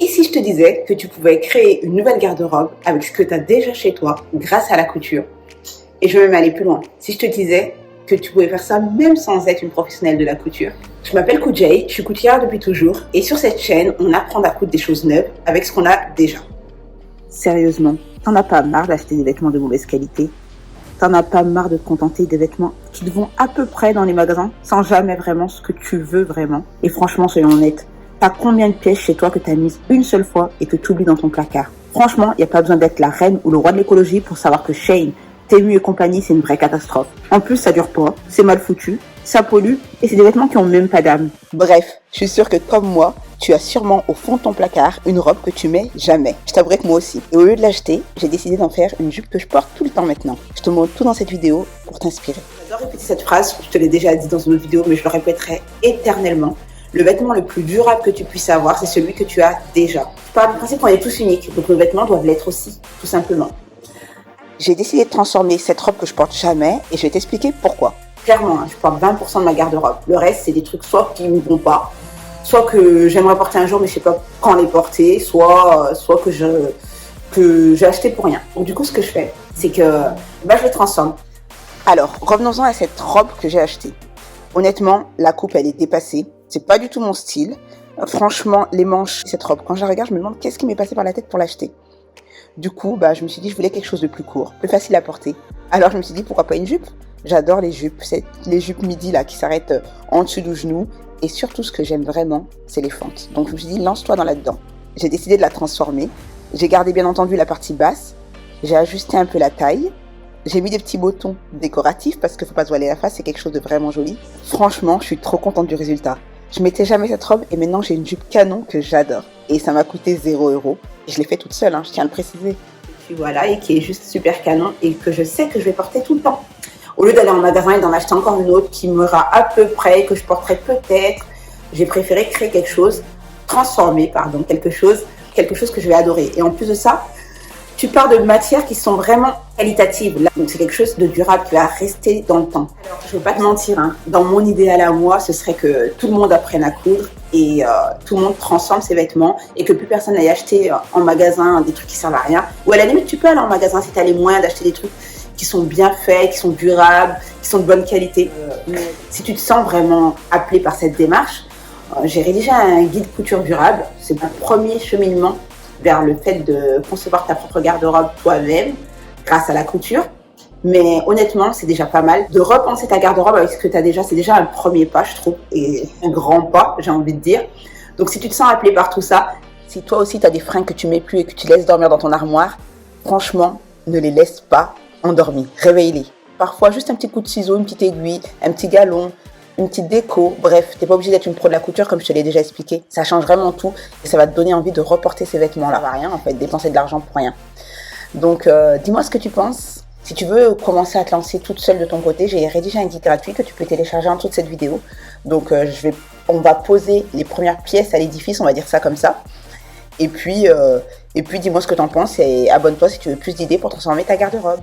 Et si je te disais que tu pouvais créer une nouvelle garde-robe avec ce que tu as déjà chez toi grâce à la couture? Et je vais même aller plus loin. Si je te disais que tu pouvais faire ça même sans être une professionnelle de la couture? Je m'appelle Koujay, je suis couturière depuis toujours et sur cette chaîne, on apprend à coudre des choses neuves avec ce qu'on a déjà. Sérieusement, t'en as pas marre d'acheter des vêtements de mauvaise qualité? T'en as pas marre de te contenter des vêtements qui te vont à peu près dans les magasins sans jamais vraiment ce que tu veux vraiment? Et franchement, soyons honnêtes, t'as combien de pièces chez toi que t'as mises une seule fois et que t'oublies dans ton placard? Franchement, y a pas besoin d'être la reine ou le roi de l'écologie pour savoir que Shein, Temu et compagnie, c'est une vraie catastrophe. En plus, ça dure pas, c'est mal foutu, ça pollue et c'est des vêtements qui ont même pas d'âme. Bref, je suis sûre que comme moi, tu as sûrement au fond de ton placard une robe que tu mets jamais. Je t'avouerai que moi aussi. Et au lieu de l'acheter, j'ai décidé d'en faire une jupe que je porte tout le temps maintenant. Je te montre tout dans cette vidéo pour t'inspirer. J'adore répéter cette phrase, je te l'ai déjà dit dans une autre vidéo, mais je le répéterai éternellement. Le vêtement le plus durable que tu puisses avoir, c'est celui que tu as déjà. Je pars du principe qu'on est tous uniques, donc nos vêtements doivent l'être aussi, tout simplement. J'ai décidé de transformer cette robe que je porte jamais et je vais t'expliquer pourquoi. Clairement, je porte 20% de ma garde-robe. Le reste, c'est des trucs soit qui ne me vont pas, soit que j'aimerais porter un jour mais je sais pas quand les porter, soit que j'ai acheté pour rien. Donc du coup, ce que je fais, c'est que je les transforme. Alors, revenons-en à cette robe que j'ai achetée. Honnêtement, la coupe, elle est dépassée. C'est pas du tout mon style. Franchement, les manches, cette robe, quand je la regarde, je me demande qu'est-ce qui m'est passé par la tête pour l'acheter. Du coup, je me suis dit, je voulais quelque chose de plus court, plus facile à porter. Alors, je me suis dit, pourquoi pas une jupe? J'adore les jupes. C'est les jupes midi, là, qui s'arrêtent en dessous du genou. Et surtout, ce que j'aime vraiment, c'est les fentes. Donc, je me suis dit, lance-toi dans là-dedans. J'ai décidé de la transformer. J'ai gardé, bien entendu, la partie basse. J'ai ajusté un peu la taille. J'ai mis des petits boutons décoratifs parce qu'il ne faut pas se voiler la face. C'est quelque chose de vraiment joli. Franchement, je suis trop contente du résultat. Je mettais jamais cette robe et maintenant, j'ai une jupe canon que j'adore. Et ça m'a coûté 0 €. Je l'ai fait toute seule, je tiens à le préciser. Et puis voilà, et qui est juste super canon et que je sais que je vais porter tout le temps. Au lieu d'aller en magasin et d'en acheter encore une autre qui m'ira à peu près, que je porterai peut-être, j'ai préféré créer quelque chose, transformer, quelque chose que je vais adorer. Et en plus de ça, tu pars de matières qui sont vraiment qualitatives. Là, donc c'est quelque chose de durable qui va rester dans le temps. Alors, je ne vais pas te mentir, dans mon idéal à moi, ce serait que tout le monde apprenne à coudre et tout le monde transforme ses vêtements et que plus personne n'aille acheter en magasin des trucs qui servent à rien. Ou à la limite, tu peux aller en magasin si tu as les moyens d'acheter des trucs qui sont bien faits, qui sont durables, qui sont de bonne qualité. Si tu te sens vraiment appelé par cette démarche, j'ai rédigé un guide couture durable. C'est mon premier cheminement vers le fait de concevoir ta propre garde-robe toi-même grâce à la couture. Mais honnêtement, c'est déjà pas mal. De repenser ta garde-robe avec ce que tu as déjà, c'est déjà un premier pas, je trouve, et un grand pas, j'ai envie de dire. Donc si tu te sens appelé par tout ça, si toi aussi tu as des fringues que tu mets plus et que tu laisses dormir dans ton armoire, franchement, ne les laisse pas endormis. Réveille-les. Parfois, juste un petit coup de ciseau, une petite aiguille, un petit galon, une petite déco, bref, t'es pas obligé d'être une pro de la couture comme je te l'ai déjà expliqué. Ça change vraiment tout et ça va te donner envie de reporter ces vêtements-là. Ça va rien en fait, dépenser de l'argent pour rien. Donc dis-moi ce que tu penses. Si tu veux commencer à te lancer toute seule de ton côté, j'ai rédigé un guide gratuit que tu peux télécharger en dessous de cette vidéo. Donc on va poser les premières pièces à l'édifice, on va dire ça comme ça. Et puis dis-moi ce que t'en penses et abonne-toi si tu veux plus d'idées pour transformer ta garde-robe.